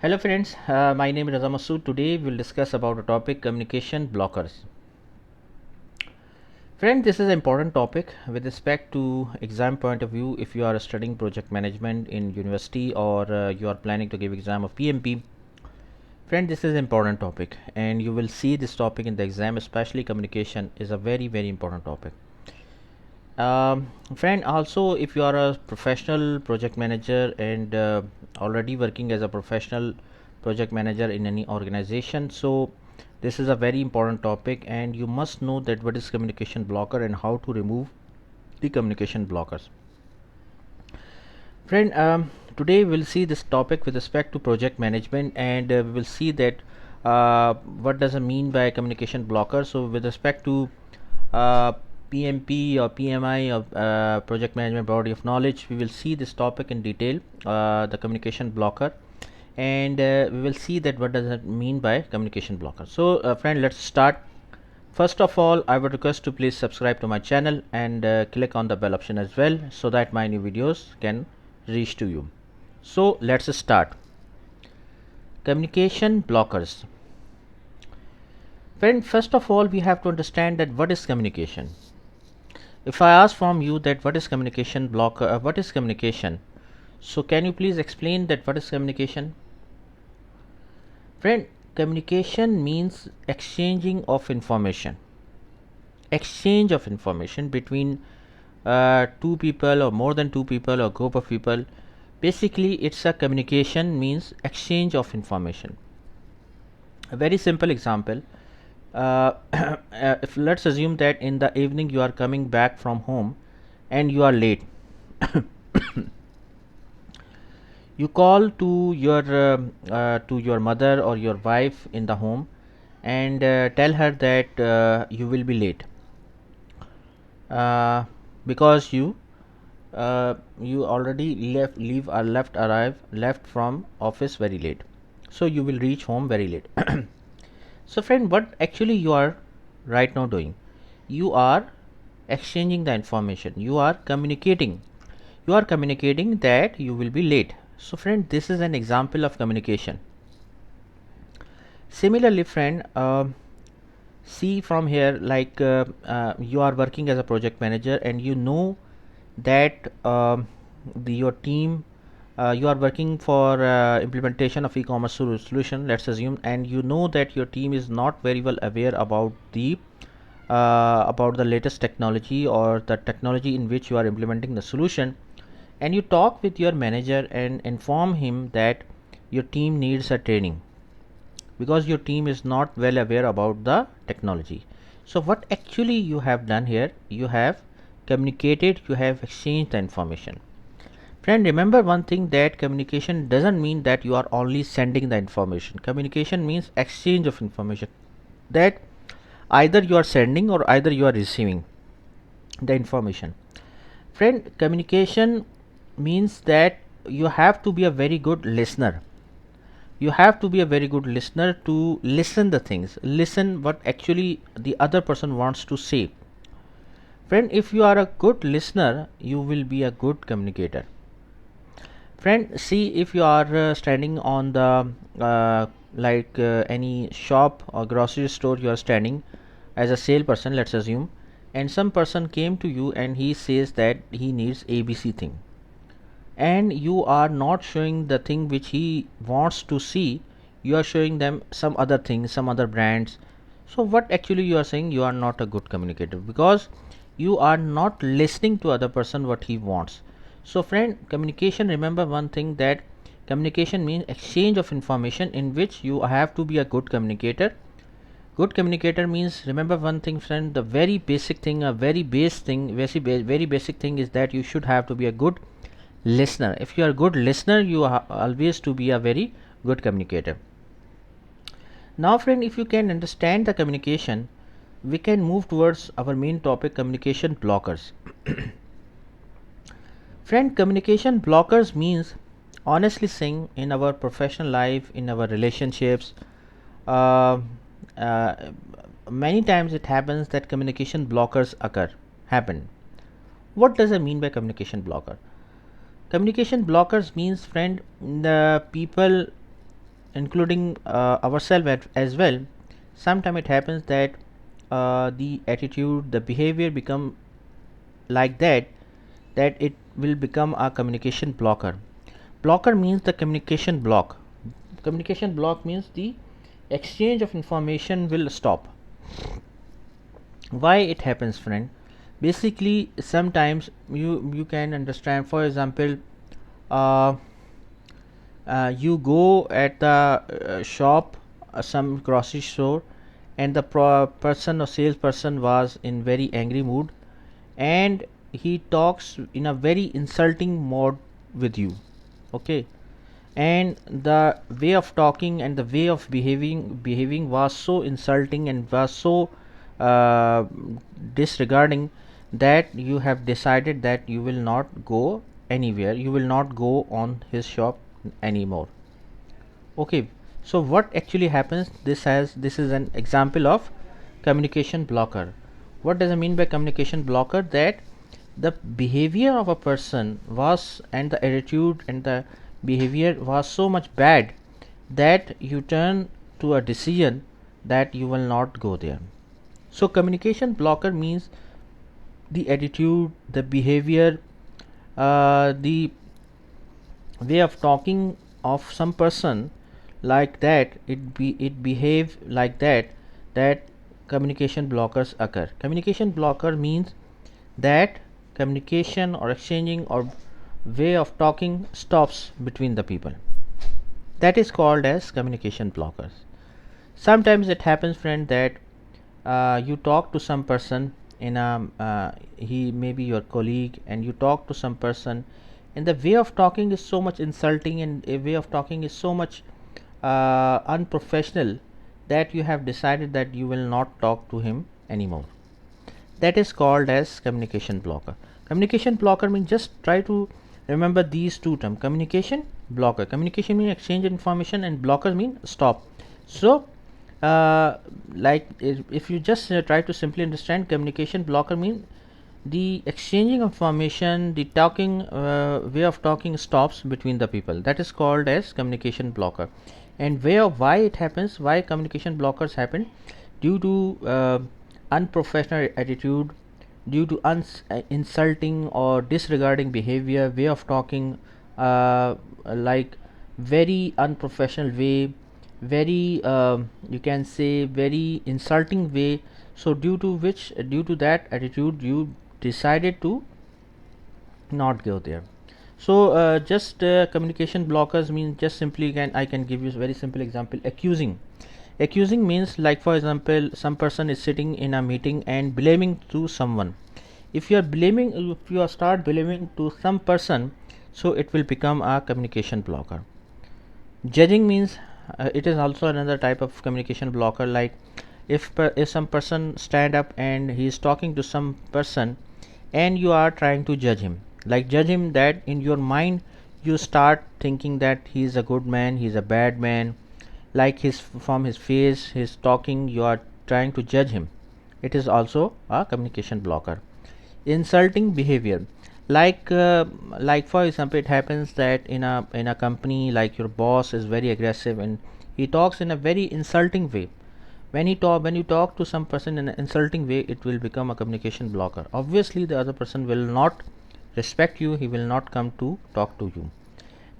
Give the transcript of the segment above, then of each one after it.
Hello friends, my name is Raza Masood. Today we will discuss about a topic communication blockers. Friend, this is an important topic with respect to exam point of view. If you are studying project management in university or you are planning to give exam of PMP, friend, this is an important topic and you will see this topic in the exam, especially communication is a very important topic. Friend, also if you are a professional project manager and already working as a professional project manager in any organization, so this is a very important topic and you must know that what is communication blocker and how to remove the communication blockers. Friend, today we'll see this topic with respect to project management and we will see that what does it mean by communication blocker. So with respect to uh, PMP or PMI or project management body of knowledge, we will see this topic in detail, the communication blocker, and we will see that what does it mean by communication blocker. So friend, let's start. First of all, I would request to please subscribe to my channel and click on the bell option as well so that my new videos can reach to you. So let's start. Communication blockers. Friend, first of all we have to understand that what is communication. If I ask from you that what is communication blocker, what is communication, so can you please explain that what is communication? Friend, communication means exchanging of information. Exchange of information between two people or more than two people or group of people. Basically it's a communication means exchange of information. A very simple example, if let's assume that in the evening you are coming back from home and you are late. You call to your mother or your wife in the home and tell her that you will be late because you already left from office very late, so you will reach home very late. So friend, what actually you are right now doing, you are exchanging the information, you are communicating that you will be late. So friend, this is an example of communication. Similarly friend, see from here, like you are working as a project manager and you know that your team, you are working for implementation of e-commerce solution, let's assume, and you know that your team is not very well aware about the latest technology or the technology in which you are implementing the solution, and you talk with your manager and inform him that your team needs a training because your team is not well aware about the technology. So what actually you have done here, you have communicated, you have exchanged the information. Friend, remember one thing, that communication doesn't mean that you are only sending the information. Communication means exchange of information, that either you are sending or either you are receiving the information. Friend, communication means that you have to be a very good listener. You have to be a very good listener to listen the things, listen what actually the other person wants to say. Friend, if you are a good listener, you will be a good communicator. Friend, see, if you are standing on the any shop or grocery store, you are standing as a salesperson, let's assume, and some person came to you and he says that he needs ABC thing, and you are not showing the thing which he wants to see, you are showing them some other thing, some other brands. So what actually you are saying, you are not a good communicator because you are not listening to other person what he wants. So friend, communication, remember one thing, that communication means exchange of information in which you have to be a good communicator. Good communicator means, remember one thing friend, the very basic thing, a very base thing, very basic thing is that you should have to be a good listener. If you are a good listener, you are always to be a very good communicator. Now friend, if you can understand the communication, we can move towards our main topic, communication blockers. Friend, communication blockers means, honestly saying, in our professional life, in our relationships, uh, uh, many times it happens that communication blockers happen. What does it mean by communication blocker? Communication blockers means, friend, the people including ourselves as well. Sometimes it happens that the attitude, the behavior become like that it will become a communication blocker. Blocker means the communication block. Communication block means the exchange of information will stop. Why it happens, friend? Basically, sometimes you can understand. For example, uh, you go at the shop, some grocery store, and the person or salesperson was in very angry mood, and he talks in a very insulting mode with you. Okay, and the way of talking and the way of behaving was so insulting and was so uh, disregarding that you have decided that you will not go anywhere, you will not go on his shop anymore. Okay, so what actually happens, this is an example of communication blocker. What does it mean by communication blocker? That the behavior of a person was, and the attitude and the behavior was so much bad that you turn to a decision that you will not go there. So communication blocker means the attitude, the behavior, the way of talking of some person, like that it behave like that communication blockers occur. Communication blocker means that communication or exchanging or way of talking stops between the people. That is called as communication blockers. Sometimes it happens, friend, that you talk to some person in a he may be your colleague, and you talk to some person, and the way of talking is so much insulting, and a way of talking is so much unprofessional that you have decided that you will not talk to him anymore. That is called as communication blocker. Communication blocker means, just try to remember these two terms: communication blocker. Communication means exchange information, and blocker means stop. So like if you just try to simply understand, communication blocker means the exchanging of information, the talking way of talking stops between the people. That is called as communication blocker. And why it happens, why communication blockers happen? Due to unprofessional attitude, due to insulting or disregarding behavior, way of talking, like very unprofessional way, very you can say very insulting way. So due to which, due to that attitude, you decided to not go there. So just communication blockers mean, just simply I can give you a very simple example: accusing. Accusing means, like for example, some person is sitting in a meeting and blaming to someone. If you are blaming, if you are start blaming to some person, so it will become a communication blocker. Judging means, it is also another type of communication blocker. Like if some person stand up and he is talking to some person, and you are trying to judge him, like judge him, that in your mind you start thinking that he is a good man, he is a bad man, like his, from his face, his talking, you are trying to judge him. It is also a communication blocker. Insulting behavior, like for example, it happens that in a company, like your boss is very aggressive and he talks in a very insulting way. When you talk to some person in an insulting way, it will become a communication blocker. Obviously the other person will not respect you, he will not come to talk to you.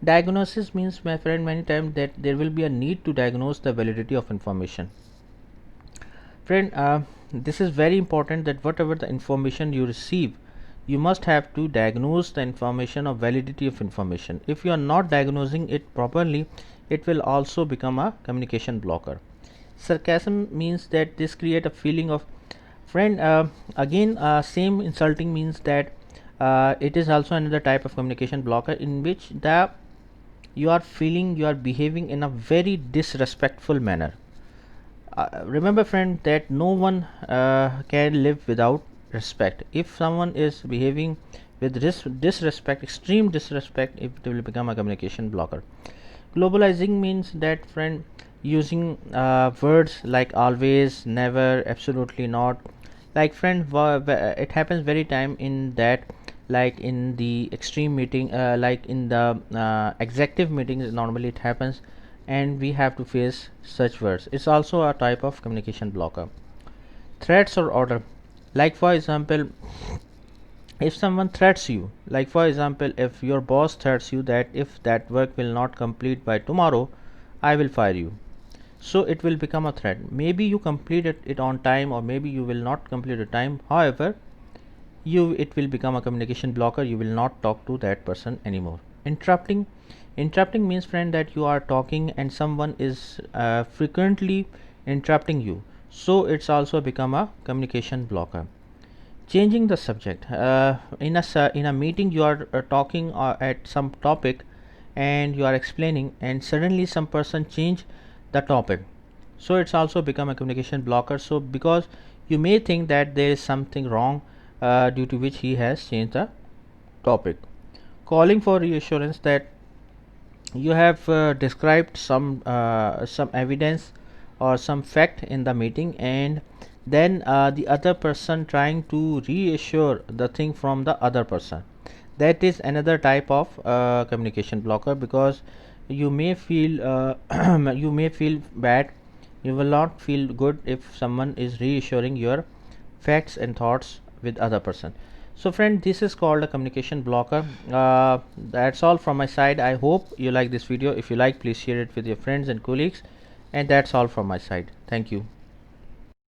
Diagnosis means, my friend, many times that there will be a need to diagnose the validity of information. Friend, this is very important, that whatever the information you receive, you must have to diagnose the information of validity of information. If you are not diagnosing it properly, it will also become a communication blocker. Sarcasm means that this create a feeling of, friend, again same insulting means that it is also another type of communication blocker, in which the you are feeling, you are behaving in a very disrespectful manner. Remember, friend, that no one can live without respect. If someone is behaving with disrespect, extreme disrespect, it will become a communication blocker. Globalizing means that, friend, using words like always, never, absolutely not. Like friend, it happens very time in that, like in the extreme meeting, like in the executive meetings, normally it happens. and we have to face such words. It's also a type of communication blocker. Threats or order, like for example, if someone threats you, like for example, if your boss threats you that if that work will not complete by tomorrow, I will fire you. So it will become a threat. Maybe you complete it on time, or maybe you will not complete it time. However, it will become a communication blocker. You will not talk to that person anymore. Interrupting means, friend, that you are talking and someone is frequently interrupting you, so it's also become a communication blocker. Changing the subject, in a meeting you are talking at some topic, and you are explaining, and suddenly some person change the topic, so it's also become a communication blocker. So because you may think that there is something wrong, due to which he has changed the topic. Calling for reassurance, that you have described some evidence or some fact in the meeting, and then the other person trying to reassure the thing from the other person. That is another type of communication blocker, because you may feel you may feel bad, you will not feel good if someone is reassuring your facts and thoughts with other person. So friend, this is called a communication blocker. That's all from my side. I hope you like this video. If you like, please share it with your friends and colleagues, and that's all from my side. Thank you.